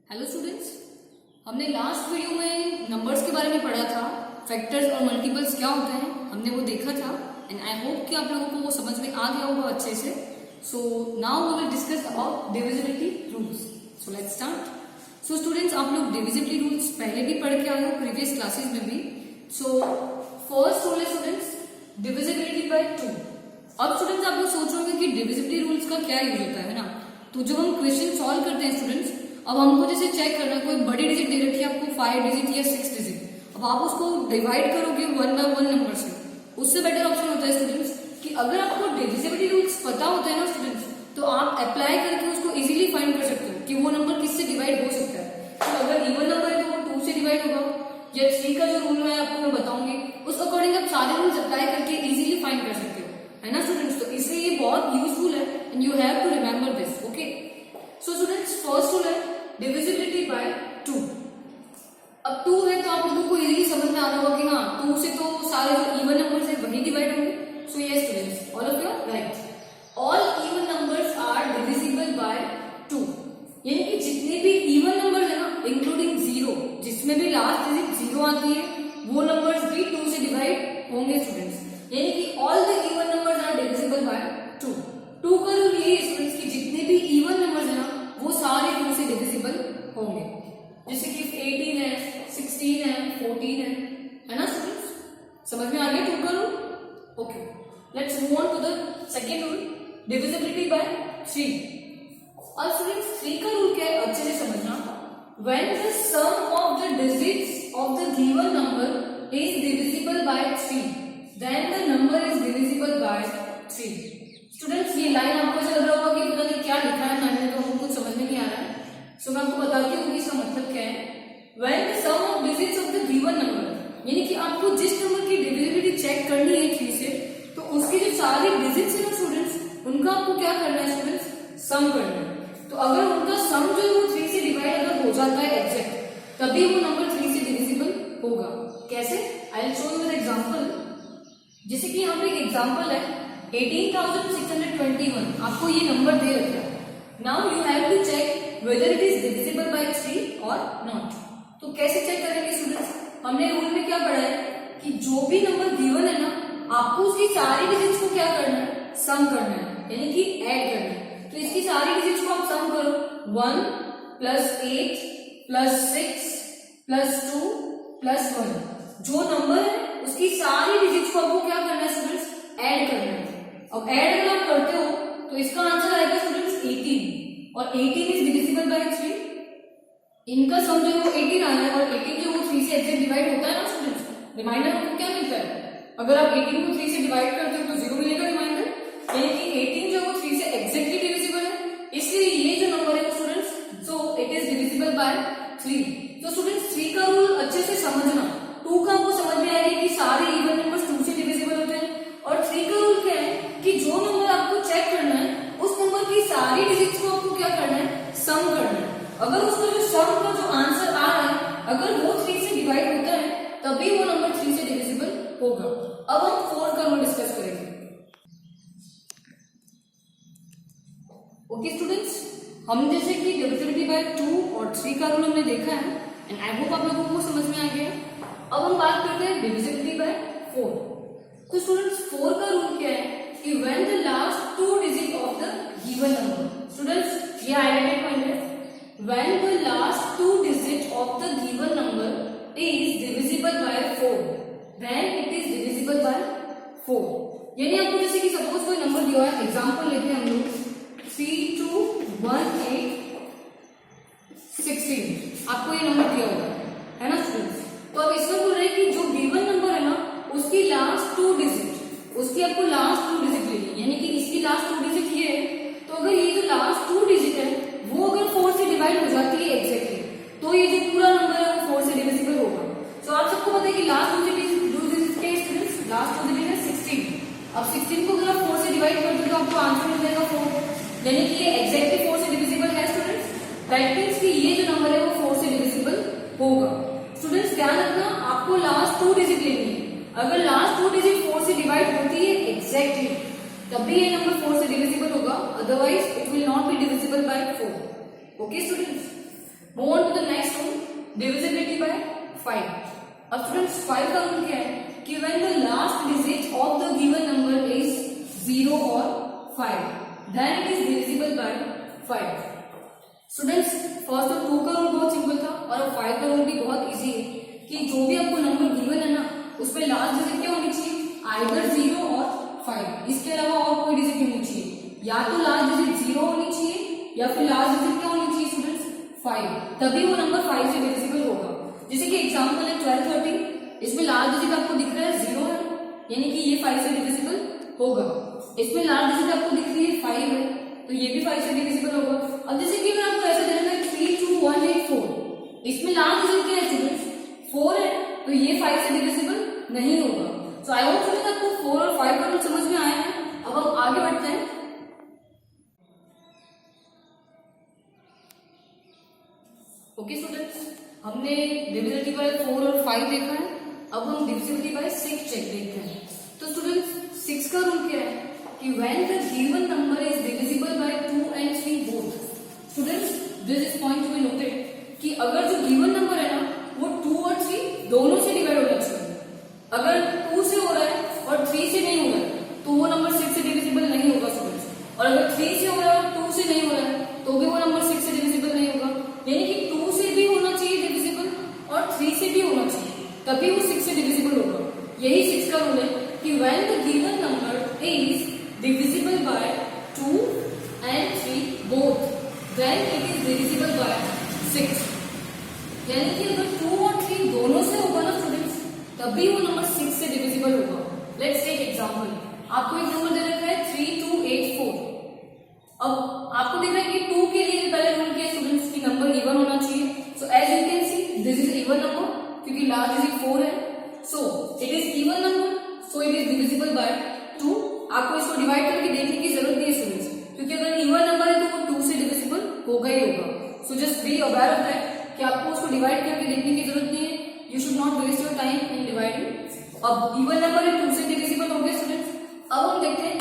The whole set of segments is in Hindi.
हेलो स्टूडेंट्स, हमने लास्ट वीडियो में नंबर्स के बारे में पढ़ा था। फैक्टर्स और मल्टीपल्स क्या होते हैं हमने वो देखा था एंड आई होप कि आप लोगों को वो समझ में आ गया होगा अच्छे से। So now we will discuss about divisibility rules. So let's start. So students, आप लोग डिविजिबिलिटी रूल्स पहले भी पढ़ के आए हो प्रीवियस क्लासेस में भी। सो फर्स्ट रूल है स्टूडेंट्स डिविजिबिलिटी बाय 2। अब स्टूडेंट्स आप लोग सोच रहे होंगे कि डिविजिबिलिटी रूल्स का क्या यूज होता है ना। तो जब हम क्वेश्चन सॉल्व करते हैं स्टूडेंट्स, अब हमको जैसे चेक करना, कोई बड़ी डिजिट दे रखी है आपको 5 डिजिट या 6 डिजिट, अब आप उसको डिवाइड करोगे 1 by 1 नंबर से। उससे बेटर ऑप्शन होता है स्टूडेंट्स कि अगर आपको डिविजिबिलिटी रूल्स पता होता है ना स्टूडेंट्स, तो आप अप्लाई करके उसको इजीली फाइंड कर सकते हो कि वो नंबर किससे डिवाइड हो सकता है। तो अगर इवन नंबर है तो वो 2 से डिवाइड होगा, या 3 का जो रूल है आपको मैं बताऊंगी उस अकॉर्डिंग आप सारे रूल्स अप्लाई करके इजीली फाइंड कर सकते हो, है ना स्टूडेंट्स। तो इसलिए ये बहुत यूजफुल है and you have to remember this. Okay, so students first rule है डिविजिबिलिटी बाय 2। अब 2 है तो आप लोगों को इजीली समझ में आ रहा होगा कि हाँ 2 से तो सारे जो इवन नंबर्स है वही डिवाइड होंगे। So yes students, all of you are right. All even numbers are divisible by 2। यानी कि जितने भी इवन नंबर्स है ना इंक्लूडिंग 0, जिसमें भी लास्ट डिजिट 0 आती है वो नंबर्स भी 2 से डिवाइड होंगे स्टूडेंट्स। यानी कि all the even numbers are divisible by 2। 2 का रूल ये है स्टूडेंट्स कि जितने भी इवन नंबर्स है ना वो सारे 2 से डिविजिबल होंगे। जैसे कि 18 है, 16 है, 14 है ना स्टूडेंट्स। समझ में आ गया 2 का rule? Okay, let's move on to the second rule divisibility by 3। और स्टूडेंट्स 3 का रूल क्या है अच्छे से समझना। When the sum of the digits of the given number is divisible by 3, then the number is divisible by 3। Students ये लाइन आपको ऐसा लग रहा होगा कि पता नहीं क्या लिखा है मैंने, तो हमको कुछ समझ में नहीं आ रहा है। सो मैं आपको बताती हूँ कि इसका मतलब क्या है। When the sum of digits of the given number, यानी कि आपको जिस नंबर की डिविजिबिलिटी चेक करनी है 3 से, तो उसकी जो सारी डिजिट्स है ना स्टूडेंट्स उनका आपको क्या करना है स्टूडेंट्स, सम करना है। तो अगर उनका सम जो है वो 3 से डिवाइड अगर हो जाता है एग्जैक्ट, तभी वो नंबर 3 से डिविजिबल होगा। कैसे? I will show you with example. जैसे कि यहाँ पे एक एग्जांपल है 18,621, आपको ये नंबर दे रखा है। Now you have to check whether it is divisible by 3 or not। तो कैसे चेक करेंगे स्टूडेंट्स? हमने रूल में क्या पढ़ा है कि जो भी नंबर गिवन है ना आपको उसकी सारी डिजिट्स को क्या करना है, सम करना है, यानी कि ऐड करना है। तो इसकी सारी डिजिट्स को आप सम करो, 1 + 8 + 6 + 2 + 1। जो नंबर है उसकी सारी डिजिट्स को आपको क्या करना है स्टूडेंट्स, ऐड करना है। अब ऐड अगर आप करते हो तो इसका आंसर आएगा स्टूडेंट्स 18, और 18 इज डिविजिबल बाय 3। इनका सम जो है वो 18 आ रहा है, और 18 जो वो 3 से एग्जैक्ट डिवाइड होता है ना स्टूडेंट्स, रिमाइंडर आपको क्या मिलता है? अगर आप 18 को 3 से डिवाइड करते हो तो 0 मिलेगा रिमाइंडर, यानी कि 18 जो है वो 3 से एग्जैक्टली डिविजिबल है। इसलिए ये जो नंबर है students, so it is divisible by 3। तो स्टूडेंट्स 3 का रूल अच्छे से समझना। 2 का आपको समझ में आएगा कि सारे इवन नंबर्स 2 से डिविजिबल होते हैं, और 3 का रूल क्या है कि जो नंबर आपको चेक करना है उस नंबर की सारी डिजिट्स को आपको क्या करना है, सम करना है। अगर उसका जो सम का जो आंसर आ रहा है अगर वो 3 से डिवाइड होता है तभी वो नंबर 3 से डिविजिबल होगा। अब हम 4 का रूल डिस्कस करेंगे। ओके स्टूडेंट्स, हम जैसे कि डिविजिबिलिटी बाय 2 और 3 का रूल हमने देखा है एंड आई होप आप लोगों को समझ में आ गया। अब हम बात करते हैं डिविजिबिलिटी बाय 4। तो स्टूडेंट्स 4 का रूल क्या है कि when the last 2 digit of the given number, students ये हाईलाइटेड पॉइंट है, when the last 2 digit of the given number is divisible by 4, then it is divisible by 4। यानी आपको जैसे कि सपोज कोई नंबर दिया है, एग्जांपल लेते हैं हम लोग 3218 16, आपको ये नंबर दिया होगा, है ना स्टूडेंट्स। तो अब इसमें बोल रहे हैं कि जो गिवन नंबर है ना उसकी लास्ट 2 डिजिट, उसकी आपको लास्ट 2 डिजिट लेनी, यानी कि इसकी लास्ट 2 डिजिट ये है। तो अगर ये जो लास्ट 2 डिजिट है वो अगर 4 से डिवाइड हो जाती है एग्जैक्टली, तो ये जो पूरा नंबर है वो 4 से डिविजिबल होगा। सो आप सबको पता है कि लास्ट 2 डिजिट के स्टूडेंट्स, लास्ट 2 डिजिट है 16। अब 16 को अगर आप 4 से डिवाइड करते हो तो आपको आंसर मिल जाएगा 4, यानी कि ये एग्जैक्टली 4 से डिविजिबल है स्टूडेंट्स। दैट मीन्स कि ये जो नंबर है वो 4 से डिविजिबल होगा। स्टूडेंट्स ध्यान रखना, आपको लास्ट 2 डिजिट लेनी है। अगर लास्ट 2 डिजिट 4 से डिवाइड होती है एग्जैक्टली तभी ये नंबर 4 से डिविजिबल होगा, otherwise it will not be divisible by 4। Okay students, move on to the next rule, divisibility by 5। अब स्टूडेंट्स 5 का रूल क्या है कि when the last digit of the given number is 0 और 5 then it is divisible by 5। Students first तो 2 का रूल बहुत सिंपल था और अब 5 का रूल भी बहुत इजी है कि जो भी आपको नंबर गिवन है ना उसमें लास्ट डिजिट क्या होनी चाहिए, आइदर 0 और 5। इसके अलावा और कोई डिजिट नहीं होनी चाहिए, या तो लास्ट डिजिट 0 होनी चाहिए या फिर लास्ट डिजिट क्या होनी चाहिए स्टूडेंट्स 5, तभी वो नंबर 5 से डिविजिबल होगा। जैसे कि एग्जांपल है 1230, इसमें लास्ट डिजिट आपको दिख रहा है 0 है, यानी कि ये 5 से डिविजिबल होगा। इसमें लास्ट डिजिट आपको दिख रही है 5 है, तो ये भी 5 से डिविजिबल होगा। अब जैसे कि मैं आपको ऐसा दे रहा है 32184, इसमें लास्ट डिजिट क्या है स्टूडेंट्स 4 है, तो ये 5 से डिविजिबल नहीं होगा। सो आई होप स्टूडेंट्स आपको 4 और 5 का रूल समझ में आया है। अब हम आगे बढ़ते हैं। ओके स्टूडेंट्स, हमने डिविजिबिलिटी बाय 4 और 5 देखा है, अब हम डिविजिबिलिटी बाय 6 चेक देखते हैं। तो स्टूडेंट्स 6 का रूल क्या है कि when the given number is divisible by 2 and 3 both. Students this is point to be noted कि अगर जो गिवन नंबर है ना वो 2 और 3 दोनों से डिवाइड होना चाहिए। अगर 2 से हो रहा है और 3 से नहीं हो रहा है तो वो नंबर 6 से डिविजिबल नहीं होगा स्टूडेंट्स, और अगर 3 से हो रहा है और 2 से नहीं हो रहा है तो भी वो नंबर 6 से डिविजिबल नहीं होगा। यानी कि 2 से भी होना चाहिए डिविजिबल और 3 से भी होना चाहिए, तभी वो 6 से डिविजिबल होगा। यही 6 का रूल है कि when the given number is divisible by 2 and 3 both then it is divisible by 6। यानी कि अगर 2 और 3 दोनों से होगा ना स्टूडेंट्स तभी वो नंबर 6 से डिविजिबल होगा। लेट्स टेक एग्जांपल, आपको एक नंबर दे रखा है 3284। अब आपको दिख रहा है कि 2 के लिए भी पहले रूल किया स्टूडेंट्स की नंबर इवन होना चाहिए। So as you can see this is even number क्योंकि लास्ट डिजिट 4 है, so it is even number, so it is divisible by 2। आपको इसको डिवाइड करके देखने की जरूरत नहीं है स्टूडेंट्स, क्योंकि अगर इवन नंबर है तो वो 2 से डिविजिबल होगा ही होगा। So just be aware of that कि आपको उसको डिवाइड करके देखने की जरूरत नहीं है। You should not waste your time in dividing. अब इवन नंबर है 2 से डिविजिबल हो गया स्टूडेंट्स। अब हम देखते हैं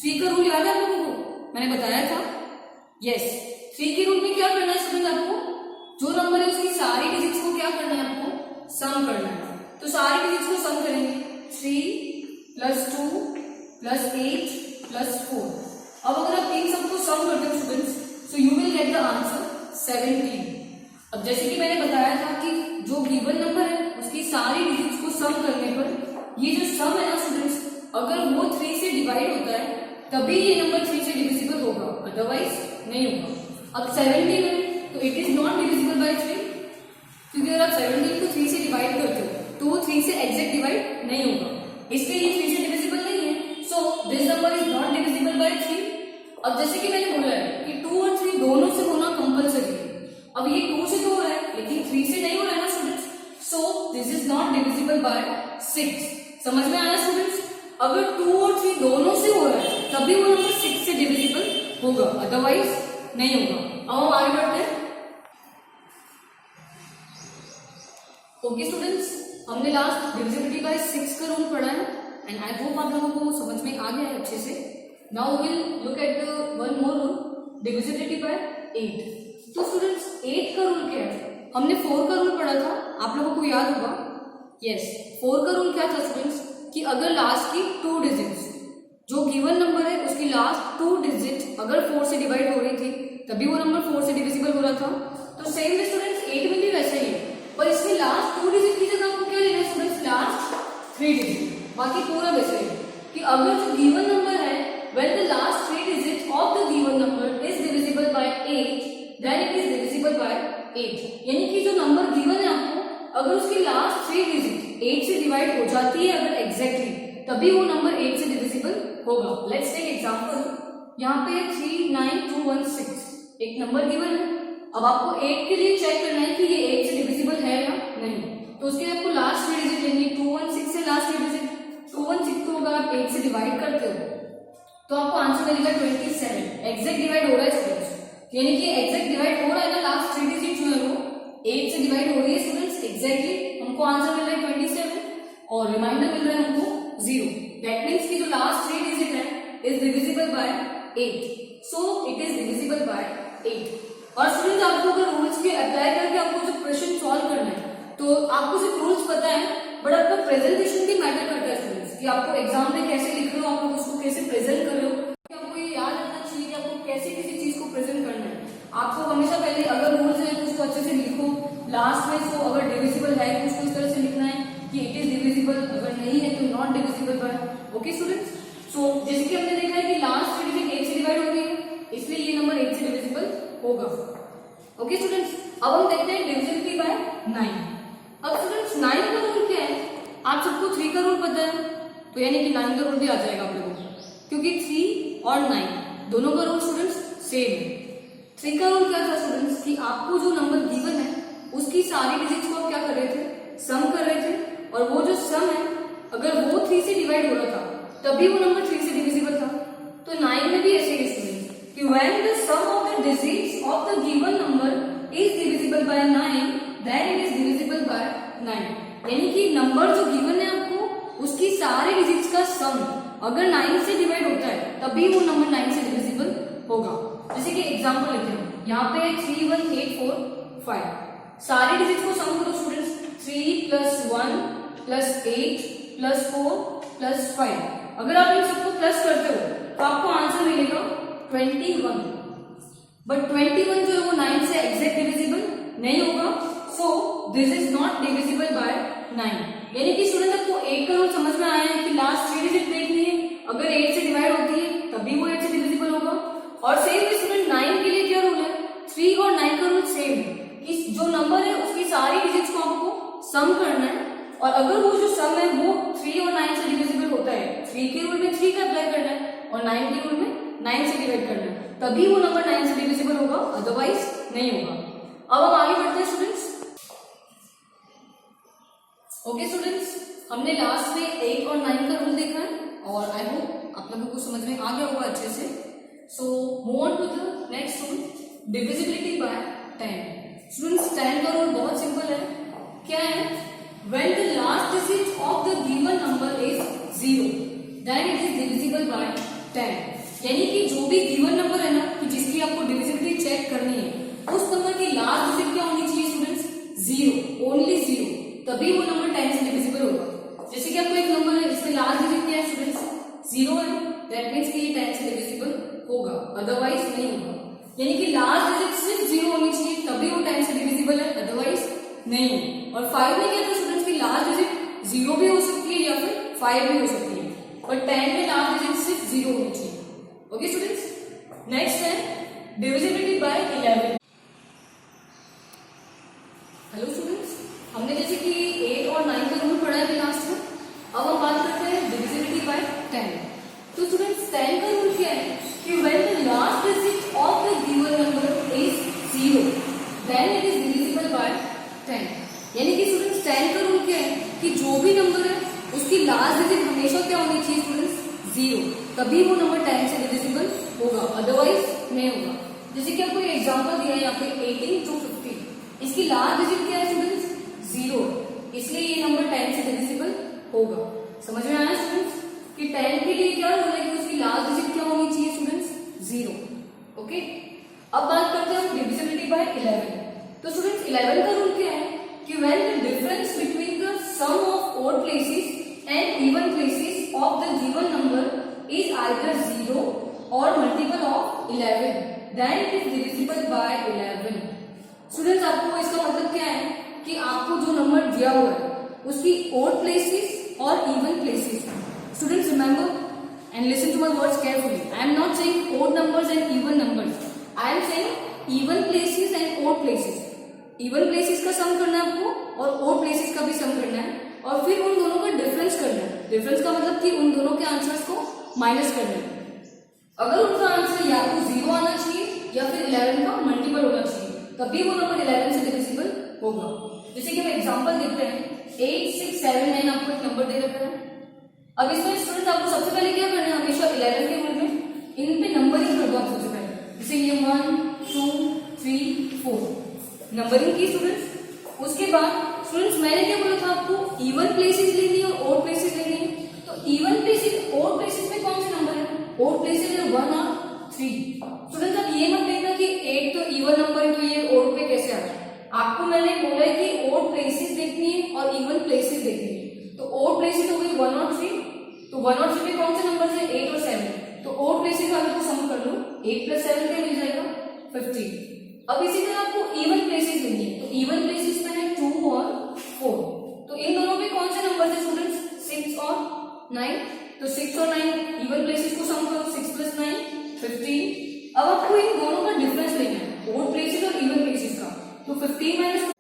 3 का रूल याद है आप लोगों को, मैंने बताया था। यस 3 के रूल में क्या करना है स्टूडेंट, आपको जो नंबर है उसकी सारी डिजिट्स को क्या करना है, आपको सम करना है। तो सारी डिजिट्स को सम करेंगे 3 + 2 + 8 + 4। अब अगर आप इन सबको सम करते हो students so you will get the answer 17। अब जैसे कि मैंने बताया था कि जो गिवन नंबर है उसकी सारी डिजिट्स को सम करने पर ये जो सम है ना स्टूडेंट्स अगर वो 3 से डिवाइड होता है तभी ये नंबर 3 से डिविजिबल होगा, अदरवाइज नहीं होगा। अब 17 है तो it is not divisible by 3, क्योंकि अगर आप 17 को 3 से डिवाइड करते हो तो वो 3 से एग्जैक्ट डिवाइड नहीं होगा, इसलिए ये 3 से डिविजिबल नहीं है। So this number is not divisible by 3। अब जैसे कि मैंने बोला है कि 2 और 3 दोनों से होना कंपलसरी है। अब ये 2 से तो हो रहा है लेकिन 3 से नहीं हो रहा है ना students, so this is not divisible bye 6। समझ में आया स्टूडेंट्स, अगर 2 और 3 दोनों से हो रहा है तभी वो नंबर 6 से डिविजिबल होगा, अदरवाइज नहीं होगा। अब हम आगे बढ़ते हैं। ओके स्टूडेंट्स, हमने लास्ट डिविजिबिलिटी बाय 6 का रूल पढ़ा है एंड आई होप आप लोगों को समझ में आ गया है अच्छे से। Now will look at one more rule, divisibility bye 8। तो स्टूडेंट्स 8 का रूल क्या है, हमने 4 का रूल पढ़ा था, आप लोगों को याद होगा। यस 4 का रूल क्या था स्टूडेंट्स कि अगर लास्ट की 2 डिजिट्स जो गिवन नंबर है उसकी लास्ट 2 डिजिट अगर 4 से डिवाइड हो रही थी तभी वो नंबर 4 से डिविजिबल हो रहा था। तो सेम वे स्टूडेंट्स 8 में भी वैसा ही है, पर इसमें लास्ट 2 डिजिट की जगह आपको क्या लेना है स्टूडेंट्स, लास्ट 3 डिजिट। बाकी पूरा वैसा ही कि अगर जो गिवन नंबर है when the last 3 digits of the given number is divisible by 8 then it is divisible by 8। यानी कि जो नंबर गिवन है आपको अगर उसकी लास्ट 3 डिजिट 8 से डिवाइड हो जाती है अगर एग्जैक्टली तभी वो नंबर 8 से डिविजिबल होगा। लेट्स टेक एग्जांपल, यहाँ पे 39216 एक नंबर गिवन है। अब आपको 8 के लिए चेक करना है कि ये 8 से डिविजिबल है या नहीं, तो उसके लिए आपको लास्ट 3 डिजिट लेंगे। 216 से लास्ट 3 डिजिट 216 को अगर आप 8 से डिवाइड करते हो तो आपको आंसर मिलेगा 27। एग्जैक्ट डिवाइड हो रहा है स्टूडेंट्स, यानी कि एग्जैक्ट डिवाइड हो रहा है ना, लास्ट 3 डिजिट जो है वो 8 से डिवाइड हो रही है स्टूडेंट्स एग्जैक्टली। हमको आंसर मिल रहा है 27 और रिमाइंडर मिल रहा है हमको 0। दैट मीन्स की जो लास्ट 3 डिजिट है is divisible bye 8, so it is divisible bye 8। और स्टूडेंट्स आपको अगर रूल्स के अप्लाई करके आपको जो क्वेश्चन सॉल्व करना है तो आपको सिर्फ रूल्स पता है, बट आपका प्रेजेंटेशन भी मैटर करता है स्टूडेंट्स, कि आपको एग्जाम में कैसे लिख रहे हो, आप लोग उसको कैसे प्रेजेंट कर रहे हो। आपको ये याद रखना चाहिए कि आपको कैसे किसी चीज को प्रेजेंट करना है। आपको हमेशा पहले अगर रूल्स है तो उसको अच्छे से लिखो, लास्ट में इसको अगर डिविजिबल है तो उसको इस तरह से लिखना है कि इट इज डिविजिबल, अगर नहीं है तो not divisible by. Okay students, so जैसे कि हमने देखा है कि लास्ट थ्री डिजिट 8 से डिवाइड हो रही है, इसलिए ये नंबर 8 से डिविजिबल होगा। ओके स्टूडेंट्स, अब हम देखते हैं डिविजिबिलिटी बाय 9। अब स्टूडेंट्स 9 का रूल क्या है, आप सबको 3 का रूल पता है, तो यानी कि 9 का रूल भी आ जाएगा आप लोगों को, क्योंकि 3 और 9 दोनों का रूल स्टूडेंट्स सेम है। 3 का रूल क्या था स्टूडेंट्स, कि आपको जो नंबर गिवन है उसकी सारी डिजिट्स को आप क्या कर रहे थे, सम कर रहे थे, और वो जो सम है अगर वो 3 से डिवाइड हो रहा था तभी वो नंबर 3 से डिविजिबल था। तो 9 में भी ऐसे ही स्टूडेंट्स कि when the sum of the digits of the given number is divisible by 9 then it is divisible by 9। यानी कि नंबर जो गिवन है आपको उसकी सारे डिजिट्स का सम अगर 9 से डिवाइड होता है तभी वो नंबर 9 से डिविजिबल होगा। जैसे कि एग्जांपल लेते हैं, यहाँ पे 3 1 8 4 5, सारे डिजिट्स को सम करो students, 3 plus 1 plus 8 plus 4 plus 5। अगर आप इन सबको प्लस करते हो तो आपको आंसर मिलेगा 21, बट 21 जो है वो 9 से एग्जैक्ट डिविजिबल नहीं होगा, so this is not divisible by 9। यानी कि स्टूडेंट आपको 8 का रूल समझ में आया है कि लास्ट 3 डिजिट देखनी है, अगर 8 से डिवाइड होती है तभी वो 8 से डिविजिबल होगा। और सेम स्टूडेंट 9 के लिए क्या रूल है, 3 और 9 का रूल सेम है कि जो नंबर है उसकी सारी डिजिट्स को आपको सम करना है, और अगर वो जो सम है वो 3 और 9 से डिविजिबल होता है, 3 के रूल में 3 का अप्लाई करना है और 9 के रूल में 9 से डिवाइड करना है, तभी वो नंबर 9 से डिविजिबल होगा, अदरवाइज नहीं होगा। अब हम आगे बढ़ते हैं स्टूडेंट्स। ओके स्टूडेंट्स, हमने लास्ट में 8 और 9 का रूल देखा है और आई होप आप लोगों को समझ में आ गया होगा अच्छे से। So move on to the next rule, divisibility by 10। Students 10 का रूल बहुत सिंपल है, क्या है, when the last digit of the given number is 0 then it is divisible by 10। यानी कि जो भी गिवन नंबर है ना कि जिसकी आपको डिविजिबिलिटी चेक करनी है, उस नंबर की लास्ट डिजिट क्या होनी चाहिए स्टूडेंट्स, 0, ओनली 0, तभी वो नंबर 10 से डिविजिबल होगा। जैसे कि आपको एक नंबर है जिसमें लास्ट डिजिट क्या है स्टूडेंट्स, 0 है, दैट मींस कि ये 10 से डिविजिबल होगा, अदरवाइज नहीं होगा। यानी कि लास्ट डिजिट सिर्फ 0 होनी चाहिए तभी वो 10 से डिविजिबल है, अदरवाइज नहीं है। और 5 में क्या था स्टूडेंट्स की लास्ट डिजिट 0 भी हो सकती है या फिर 5 भी हो सकती है, पर 10 में लास्ट डिजिट सिर्फ 0 होनी चाहिए। ओके स्टूडेंट्स, नेक्स्ट है डिविजिबिलिटी बाय 11। हेलो स्टूडेंट्स, हमने जैसे कि 8 और 9 का रूल पढ़ा है लास्ट में, अब हम बात करते हैं डिविजिबिलिटी बाय 10। तो स्टूडेंट्स 10 का रूल क्या है कि when the last digit of the given number is 0 then it is divisible by 10। यानी कि स्टूडेंट्स 10 का रूल क्या है कि जो भी नंबर है उसकी लास्ट डिजिट हमेशा क्या होनी चाहिए स्टूडेंट्स, 0, तभी वो नंबर 10 से डिविजिबल होगा, अदरवाइज नहीं होगा। जैसे कि आपको एक एग्जांपल दिया है यहाँ पे 18 to 50, इसकी लास्ट डिजिट क्या है स्टूडेंट्स, 0, इसलिए ये नंबर 10 से डिविजिबल होगा। समझ में आया स्टूडेंट्स कि 10 के लिए क्या रूल है कि उसकी लास्ट डिजिट क्या होनी चाहिए स्टूडेंट्स, 0। ओके, अब बात करते हैं डिविजिबिलिटी बाय 11। तो स्टूडेंट्स 11 का रूल क्या है कि when the difference between the sum of odd places and even places of the given number is either 0 or multiple of 11 then it is divisible by 11। Students आपको इसका मतलब क्या है कि आपको जो नंबर दिया हुआ है उसकी odd places और even places। Students remember and listen to my words carefully, I am not saying odd numbers and even numbers, I am saying even places and odd places। even places का सम करना है आपको और odd places का भी सम करना है, और फिर उन दोनों का डिफरेंस करना है। डिफरेंस का मतलब कि उन दोनों के आंसर्स को माइनस करना है। अगर उनका आंसर या तो 0 आना चाहिए या फिर 11 का मल्टीपल होना चाहिए, तभी वो नंबर 11 से डिविजिबल होगा। जैसे कि हम एग्जांपल देखते हैं, 8 6 7 9 आपको एक नंबर दे रखा है। अब इसमें स्टूडेंट आपको सबसे पहले क्या करना है, हमेशा 11 के रूल में इन पे नंबरिंग कर दो आप सबसे पहले। जैसे ये 1 2 3 4 नंबरिंग की स्टूडेंट्स। उसके बाद स्टूडेंट्स मैंने क्या बोला था आपको, इवन प्लेसेस लेनी है और ओड प्लेसेस लेनी है। तो इवन प्लेसेस ओड प्लेसेस में कौन से नंबर है, ओड प्लेसेस है 1 और 3। स्टूडेंट्स स्टूडेंट्स अब ये मत देखना कि 8 तो इवन नंबर है तो ये ओड पे कैसे आ रहा है। आपको मैंने बोला है कि ओड प्लेसेस देखनी है और इवन प्लेसेस देखनी है। तो ओड प्लेसेस हो गई 1 और 3, तो 1 और 3 में कौन से नंबर है 8 और 7, तो ओड प्लेसेस वाले को सम कर लो, 8 प्लस 7 क्या मिल जाएगा 15। अब इसी तरह आपको इवन प्लेसेस लेनी है, तो इवन प्लेसेस में है 2 और 4, तो इन दोनों में कौन से नंबर है स्टूडेंट्स 6 और 9, तो 6 और 9 इवन प्लेसेस को सम करो, 6 प्लस 9 15। अब आपको इन दोनों का डिफरेंस लेना है, ओड प्लेसेस और इवन प्लेसेस का, तो 15 माइनस।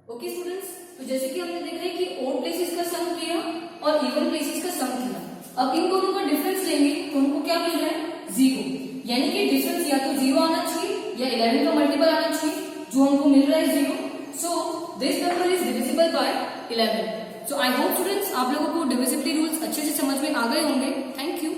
ओके स्टूडेंट्स, तो जैसे कि हमने देखा है कि ओड प्लेसेस का सम किया और इवन प्लेसेस का सम किया, अब इन दोनों का डिफरेंस लेंगे तो उनको क्या मिल रहा है 0, यानी कि डिफरेंस या तो 0 आना चाहिए या 11 का मल्टीपल आना चाहिए, जो हमको मिल रहा है 0। So this number is divisible bye 11। So I hope students आप लोगों को डिविजिबिलिटी रूल्स अच्छे से समझ में आ गए होंगे। Thank you.